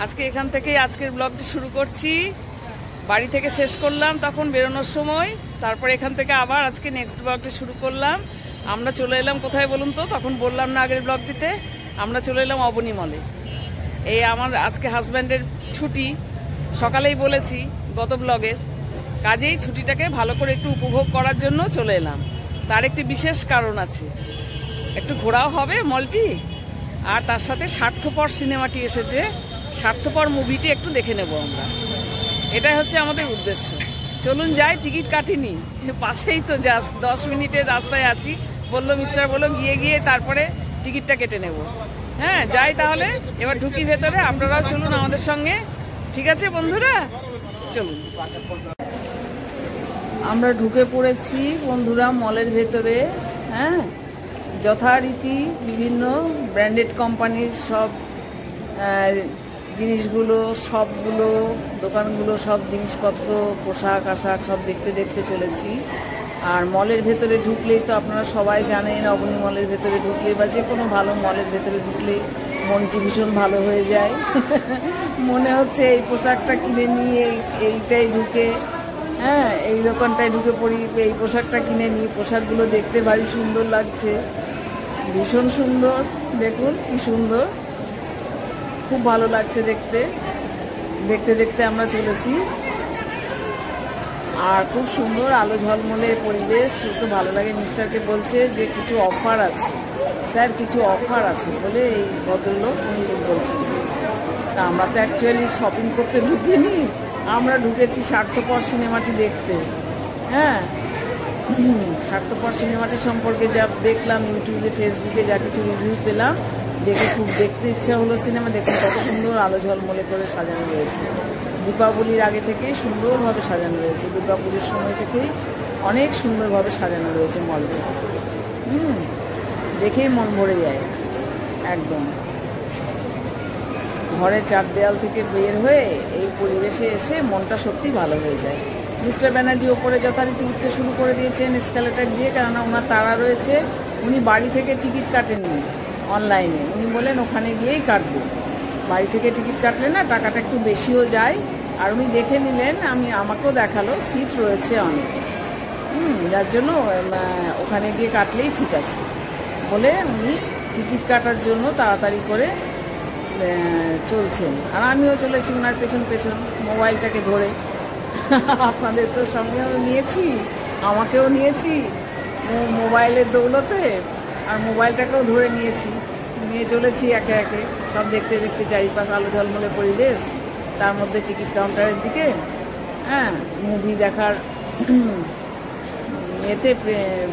আজকে এখান থেকে আজকের ব্লগটি শুরু করছি। বাড়ি থেকে শেষ করলাম তখন বেরোনোর সময়, তারপর এখান থেকে আবার আজকে নেক্সট ব্লগটি শুরু করলাম। আমরা চলে এলাম কোথায় বলুন তো, তখন বললাম না আগের ব্লগটিতে, আমরা চলে এলাম অবনী মলে। এই আমার আজকে হাজব্যান্ডের ছুটি, সকালেই বলেছি গত ব্লগের, কাজেই ছুটিটাকে ভালো করে একটু উপভোগ করার জন্য চলে এলাম। তার একটি বিশেষ কারণ আছে, একটু ঘোরাও হবে মলটি, আর তার সাথে স্বার্থপর সিনেমাটি এসেছে, স্বার্থপর মুভিটি একটু দেখে নেব আমরা, এটাই হচ্ছে আমাদের উদ্দেশ্য। চলুন যাই, টিকিট কাটিনি, পাশেই তো জাস্ট 10 মিনিটের রাস্তায় আছি। বললো মিস্টার, বললো গিয়ে গিয়ে তারপরে টিকিটটা কেটে নেব। হ্যাঁ যাই তাহলে, এবার ঢুকি ভেতরে, আপনারাও চলুন আমাদের সঙ্গে। ঠিক আছে বন্ধুরা, চলুন। আমরা ঢুকে পড়েছি বন্ধুরা মলের ভেতরে। হ্যাঁ, যথারীতি বিভিন্ন ব্র্যান্ডেড কোম্পানির সব জিনিসগুলো, সবগুলো দোকানগুলো, সব জিনিসপত্র, পোশাক আশাক সব দেখতে দেখতে চলেছি। আর মলের ভেতরে ঢুকলেই তো আপনারা সবাই জানেন, অবনী মলের ভেতরে ঢুকলে বা যে কোনো ভালো মলের ভেতরে ঢুকলে মনটি ভীষণ ভালো হয়ে যায়। মনে হচ্ছে এই পোশাকটা কিনে নিয়ে এইটাই ঢুকে, হ্যাঁ এই দোকানটায় ঢুকে পড়ি, এই পোশাকটা কিনে নিই। পোশাকগুলো দেখতে ভারী সুন্দর লাগছে, ভীষণ সুন্দর, দেখুন কি সুন্দর, খুব ভালো লাগছে দেখতে। দেখতে দেখতে আমরা চলেছি, আর খুব সুন্দর আলো ঝলমলে পরিবেশ, খুব ভালো লাগে। মিস্টারকে বলছে যে কিছু অফার আছে, স্যার কিছু অফার আছে বলে এই ভদ্রলোক উনি বলছেন। তা আমরা তো অ্যাকচুয়ালি শপিং করতে ঢুকিনি, আমরা ঢুকেছি স্বার্থপর সিনেমাটি দেখতে। হ্যাঁ, স্বার্থপর সিনেমাটি সম্পর্কে যা দেখলাম ইউটিউবে ফেসবুকে, যা কিছু রিভিউ পেলাম, দেখে খুব দেখতে ইচ্ছা হলো সিনেমা। দেখুন কত সুন্দর আলো ঝলমলে করে সাজানো রয়েছে, দীপাবলির আগে থেকেই সুন্দরভাবে সাজানো রয়েছে, দুর্গাপুজোর সময় থেকেই অনেক সুন্দরভাবে সাজানো রয়েছে মলটি। দেখেই মন ভরে যায় একদম। ঘরের চার দেয়াল থেকে বের হয়ে এই পরিবেশে এসে মনটা সত্যি ভালো হয়ে যায়। মিস্টার ব্যানার্জি ওপরে যথারীতি উঠতে শুরু করে দিয়েছেন এসকালেটার দিয়ে, কেননা ওনার তাড়া রয়েছে। উনি বাড়ি থেকে টিকিট কাটেননি অনলাইনে, উনি বলেন ওখানে গিয়েই কাটবো। বাড়ি থেকে টিকিট কাটলে না টাকাটা একটু বেশিও যায়। আর উনি দেখে নিলেন, আমাকেও দেখালো সিট রয়েছে অনেক, যার জন্য ওখানে গিয়ে কাটলেই ঠিক আছে বলে উনি টিকিট কাটার জন্য তাড়াতাড়ি করে চলছেন। আর আমিও চলেছি ওনার পেছন পেছন, মোবাইলটাকে ধরে। আপনাদের তো সঙ্গেও নিয়েছি, আমাকেও নিয়েছি মোবাইলের দৌলতে, আর মোবাইলটাকেও ধরে নিয়েছি, নিয়ে চলেছি একে একে সব দেখতে দেখতে চারিপাশ আলো ঝলমলে পরিবেশ, তার মধ্যে টিকিট কাউন্টারের দিকে। হ্যাঁ, মুভি দেখার এতে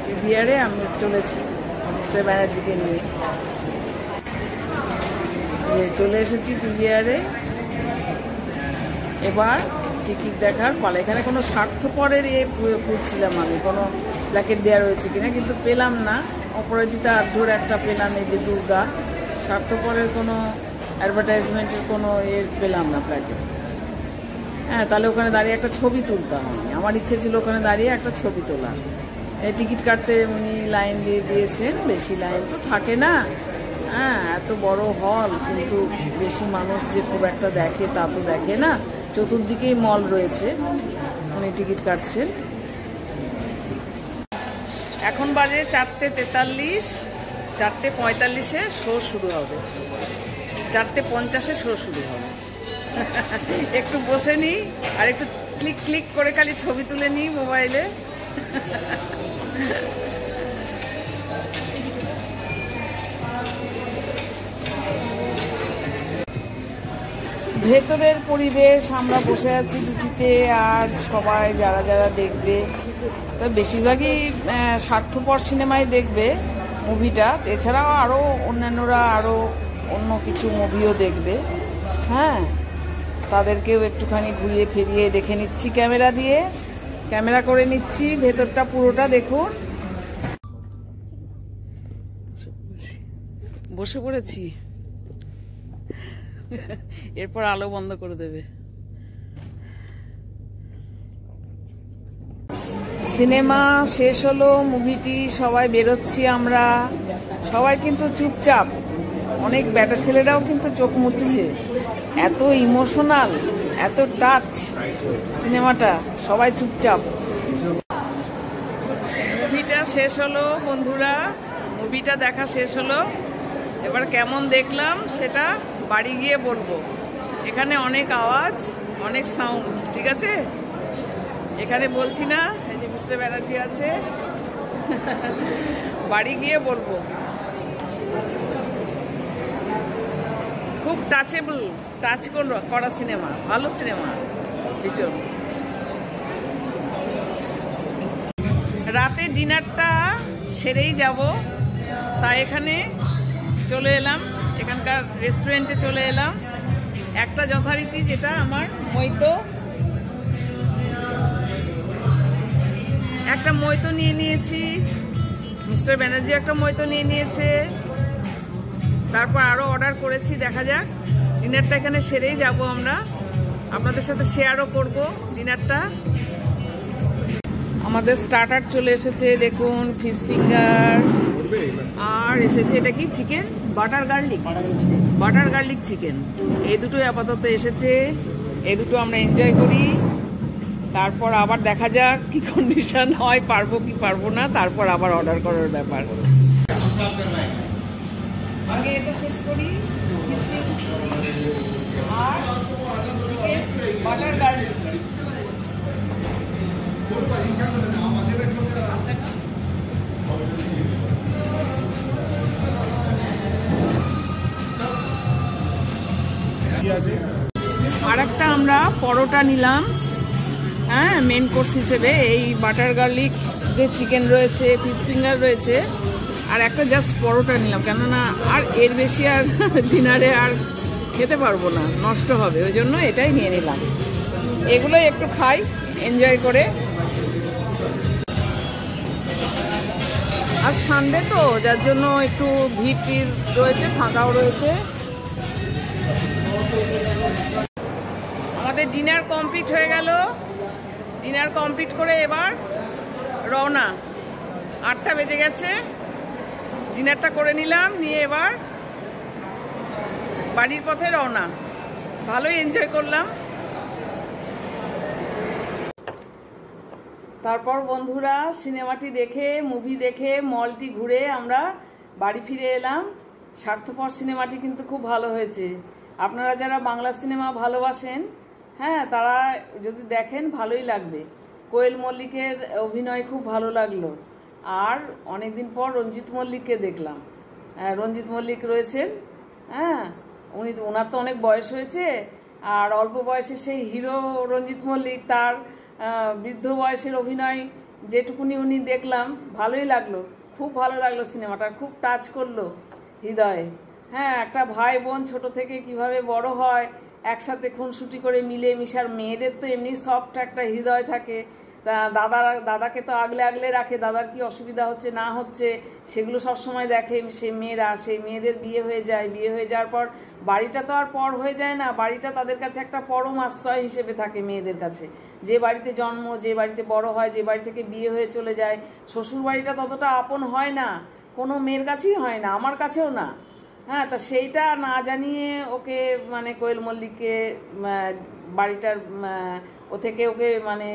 পিভিআরে আমি চলেছি মিস্টার ব্যানার্জিকে নিয়ে, চলে এসেছি পিভিআরে। এবার টিকিট দেখার পালা। এখানে কোনো স্বার্থপরের খুঁজছিলাম আমি, কোনো প্ল্যাকেট দেওয়া রয়েছে কিনা, কিন্তু পেলাম না। অপরাজিতা আর্ধর একটা পেলাম, এই যে দুর্গা, স্বার্থপরের কোনো অ্যাডভার্টাইজমেন্টের কোনো পেলাম না প্ল্যাকেট। হ্যাঁ, তাহলে ওখানে দাঁড়িয়ে একটা ছবি তুলতাম আমি, আমার ইচ্ছে ছিল ওখানে দাঁড়িয়ে একটা ছবি তোলা। এই টিকিট কাটতে উনি লাইন দিয়ে দিয়েছেন, বেশি লাইন তো থাকে না। হ্যাঁ, এত বড় হল, কিন্তু বেশি মানুষ যে খুব একটা দেখে তা তো দেখে না। চতুর্দিকেই মল রয়েছে, উনি টিকিট কাটছেন। এখন বাজে 4:43, 4:45-এ শো শুরু হবে, 4:50-এ শো শুরু হবে। একটু বসে নিই আর একটু ক্লিক ক্লিক করে খালি ছবি তুলে নিই মোবাইলে। ভেতরের পরিবেশ, আমরা বসে আছি দুটিতে, আর সবাই যারা যারা দেখবে, তো বেশিরভাগই স্বার্থপর সিনেমাই দেখবে মুভিটা, এছাড়াও আরও অন্যান্যরা আরও অন্য কিছু মুভিও দেখবে। হ্যাঁ, তাদেরকেও একটুখানি ঘুরিয়ে ফিরিয়ে দেখে নিচ্ছি, ক্যামেরা করে নিচ্ছি ভেতরটা পুরোটা দেখুন। বসে পড়েছি, এরপর আলো বন্ধ করে দেবে। সিনেমা শেষ হলো, মুভিটি, সবাই বেরোচ্ছি আমরা, সবাই কিন্তু চুপচাপ, অনেক ব্যাটা ছেলেরাও কিন্তু চোখ মুছছে, এত ইমোশনাল, এত টাচ সিনেমাটা, সবাই চুপচাপ। মুভিটা শেষ হলো বন্ধুরা, মুভিটা দেখা শেষ হলো। এবার কেমন দেখলাম সেটা বাড়ি গিয়ে বলবো। এখানে অনেক আওয়াজ, অনেক সাউন্ড, ঠিক আছে? এখানে বলছি না, এই যে মিস্টার ব্যানার্জি আছে, বাড়ি গিয়ে বলবো। খুব টাচেবল, টাচ করা সিনেমা, ভালো সিনেমা ভীষণ। রাতে ডিনারটা সেরেই যাব, তাই এখানে চলে এলাম, এখানকার রেস্টুরেন্টে চলে এলাম। একটা যথারীতি যেটা আমার মইতো, একটা মইতো নিয়ে নিয়েছি, মিস্টার ব্যানার্জি একটা মইতো নিয়ে নিয়েছে, তারপর আরও অর্ডার করেছি। দেখা যাক, ডিনারটা এখানে সেরেই যাব আমরা, আপনাদের সাথে শেয়ারও করব ডিনারটা। আমাদের স্টার্টার চলে এসেছে, দেখুন, ফিশ ফিঙ্গার, আর এসেছে এটা কি চিকেন, বাটার গার্লিক চিকেন। এই দুটোই আপাতত এসেছে, এই দুটো আমরা এনজয় করি। তারপর আবার দেখা যাক কি কন্ডিশন হয়, পারবো কি পারবো না, তারপর আবার অর্ডার করার ব্যাপার। আগে এটা শেষ করি, আর চিকেন বাটার গার্লিক। আর একটা আমরা পরোটা নিলাম, হ্যাঁ, মেন কোর্স হিসেবে। এই বাটার গার্লিক যে চিকেন রয়েছে, ফিশ ফিঙ্গার রয়েছে, আর একটা জাস্ট পরোটা নিলাম, কেননা আর এর বেশি আর ডিনারে আর খেতে পারবো না, নষ্ট হবে, ওই জন্য এটাই নিয়ে নিলাম। এগুলোই একটু খাই এনজয় করে। আর সানডে তো, যার জন্য একটু ভিড় রয়েছে, ফাঁকাও রয়েছে। আমাদের ডিনার কমপ্লিট হয়ে গেল, ডিনার কমপ্লিট করে এবার রওনা। 8টা বেজে গেছে, ডিনারটা করে নিলাম, নিয়ে এবার বাড়ির পথে রওনা। ভালোই এনজয় করলাম। তারপর বন্ধুরা সিনেমাটি দেখে, মুভি দেখে, মলটি ঘুরে আমরা বাড়ি ফিরে এলাম। স্বার্থপর সিনেমাটি কিন্তু খুব ভালো হয়েছে। আপনারা যারা বাংলা সিনেমা ভালোবাসেন, হ্যাঁ, তারা যদি দেখেন ভালোই লাগবে। কোয়েল মল্লিকের অভিনয় খুব ভালো লাগলো। আর অনেকদিন পর রঞ্জিত মল্লিককে দেখলাম। রঞ্জিত মল্লিক রয়েছেন, হ্যাঁ, ওনার তো অনেক বয়স হয়েছে, আর অল্প বয়সে সেই হিরো রঞ্জিত মল্লিক, তার বৃদ্ধ বয়সের অভিনয় যেটুকুনি উনি দেখলাম, ভালোই লাগলো, খুব ভালো লাগলো সিনেমাটা, খুব টাচ করলো হৃদয়ে। হ্যাঁ, একটা ভাই বোন ছোট থেকে কিভাবে বড় হয়, একসাথে খুনসুটি করে মিলে মিশার, মেয়েদের তো এমনি সফট একটা হৃদয় থাকে, তা দাদাকে তো আগলে আগলে রাখে, দাদার কি অসুবিধা হচ্ছে না হচ্ছে সেগুলো সবসময় দেখে সেই মেয়েরা। সেই মেয়েদের বিয়ে হয়ে যায়, বিয়ে হয়ে যাওয়ার পর বাড়িটা তো আর পর হয়ে যায় না, বাড়িটা তাদের কাছে একটা পরম আশ্রয় হিসেবে থাকে মেয়েদের কাছে। যে বাড়িতে জন্ম, যে বাড়িতে বড় হয়, যে বাড়ি থেকে বিয়ে হয়ে চলে যায়, শ্বশুর বাড়িটা ততটা আপন হয় না, কোনো মেয়ের কাছেই হয় না, আমার কাছেও না। হ্যাঁ, তা সেইটা না জানিয়ে ওকে, মানে কোয়েল মল্লিককে বাড়িটার ও থেকে ওকে মানে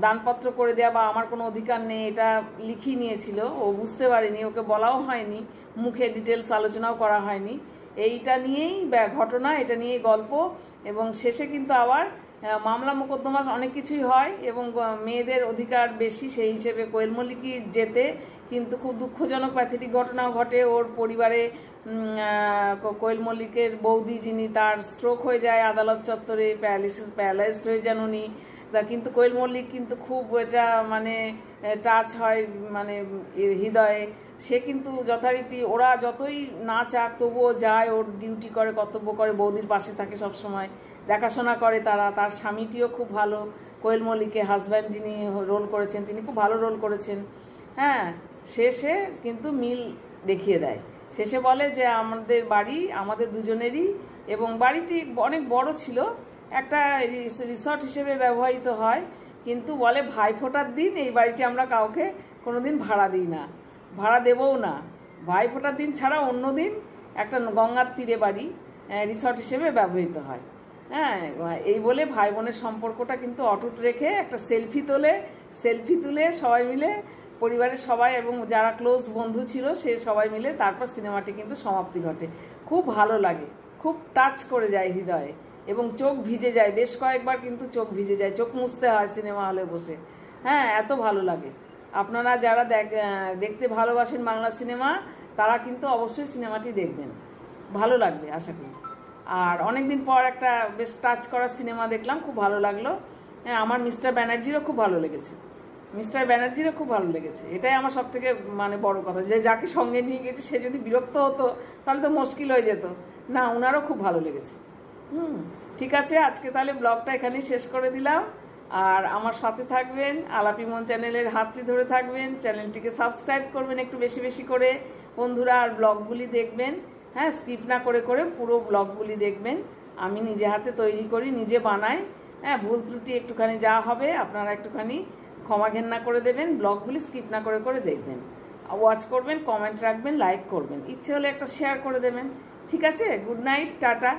দানপত্র করে দেওয়া বা আমার কোনো অধিকার নেই, এটা লিখিয়ে নিয়েছিল। ও বুঝতে পারেনি, ওকে বলাও হয়নি, মুখে ডিটেলস আলোচনাও করা হয়নি। এইটা নিয়েই ঘটনা, এটা নিয়েই গল্প। এবং শেষে কিন্তু আবার মামলা মোকদ্দমা অনেক কিছুই হয়, এবং মেয়েদের অধিকার বেশি, সেই হিসেবে কোয়েল মল্লিকই যেতে। কিন্তু খুব দুঃখজনক প্যাথেটিক ঘটনাও ঘটে ওর পরিবারে। কোয়েল মল্লিকের বৌদি, যিনি, তার স্ট্রোক হয়ে যায় আদালত চত্বরে, প্যারালাইজড হয়ে যান উনি। তা কিন্তু কোয়েল মল্লিক কিন্তু খুব এটা মানে টাচ হয় মানে হৃদয়ে। সে কিন্তু যথারীতি, ওরা যতই না চাক তবুও যায়, ওর ডিউটি করে, কর্তব্য করে, বৌদির পাশে থাকে সব সময়, দেখাশোনা করে তারা। তার স্বামীটিও খুব ভালো, কোয়েল মল্লিকের হাজব্যান্ড যিনি রোল করেছেন, তিনি খুব ভালো রোল করেছেন। হ্যাঁ, শেষে কিন্তু মিল দেখিয়ে দেয়। শেষে বলে যে আমাদের বাড়ি আমাদের দুজনেরই, এবং বাড়িটি অনেক বড় ছিল, একটা রিসর্ট হিসেবে ব্যবহৃত হয়। কিন্তু বলে ভাইফোঁটার দিন এই বাড়িটি আমরা কাউকে কোনোদিন ভাড়া দিই না, ভাড়া দেবও না। ভাইফোঁটার দিন ছাড়া অন্য দিন একটা গঙ্গার তীরে বাড়ি, রিসর্ট হিসেবে ব্যবহৃত হয়। হ্যাঁ, এই বলে ভাই বোনের সম্পর্কটা কিন্তু অটুট রেখে একটা সেলফি তুলে সবাই মিলে, পরিবারের সবাই এবং যারা ক্লোজ বন্ধু ছিল সে সবাই মিলে তারপর সিনেমাটি কিন্তু সমাপ্তি ঘটে। খুব ভালো লাগে, খুব টাচ করে যায় হৃদয়ে এবং চোখ ভিজে যায়, বেশ কয়েকবার কিন্তু চোখ ভিজে যায়, চোখ মুছতে হয় সিনেমা হলে বসে। হ্যাঁ, এত ভালো লাগে। আপনারা যারা দেখতে ভালোবাসেন বাংলা সিনেমা তারা কিন্তু অবশ্যই সিনেমাটি দেখবেন, ভালো লাগবে আশা করি। আর অনেকদিন পর একটা বেশ টাচ করা সিনেমা দেখলাম, খুব ভালো লাগলো। হ্যাঁ, আমার মিস্টার ব্যানার্জিরও খুব ভালো লেগেছে। এটাই আমার সব থেকে মানে বড় কথা, যে যাকে সঙ্গে নিয়ে গেছি সে যদি বিরক্ত হতো তাহলে তো মুশকিল হয়ে যেত। না, ওনারও খুব ভালো লেগেছে। ঠিক আছে, আজকে তাহলে ব্লগটা এখানেই শেষ করে দিলাম। আর আমার সাথে থাকবেন, আলাপি মন চ্যানেলের হাতটি ধরে থাকবেন, চ্যানেলটিকে সাবস্ক্রাইব করবেন একটু বেশি বেশি করে বন্ধুরা, আর ব্লগগুলি দেখবেন। হ্যাঁ, স্কিপ না করে পুরো ব্লগগুলি দেখবেন। আমি নিজে হাতে তৈরি করি, নিজে বানাই। হ্যাঁ, ভুল ত্রুটি একটুখানি যা হবে আপনারা একটুখানি ক্ষমা ঘেন্না করে দেবেন। ব্লগগুলি স্কিপ না করে দেখবেন, ওয়াচ করবেন, কমেন্ট রাখবেন, লাইক করবেন, ইচ্ছে হলে একটা শেয়ার করে দেবেন। ঠিক আছে, গুড নাইট, টাটা।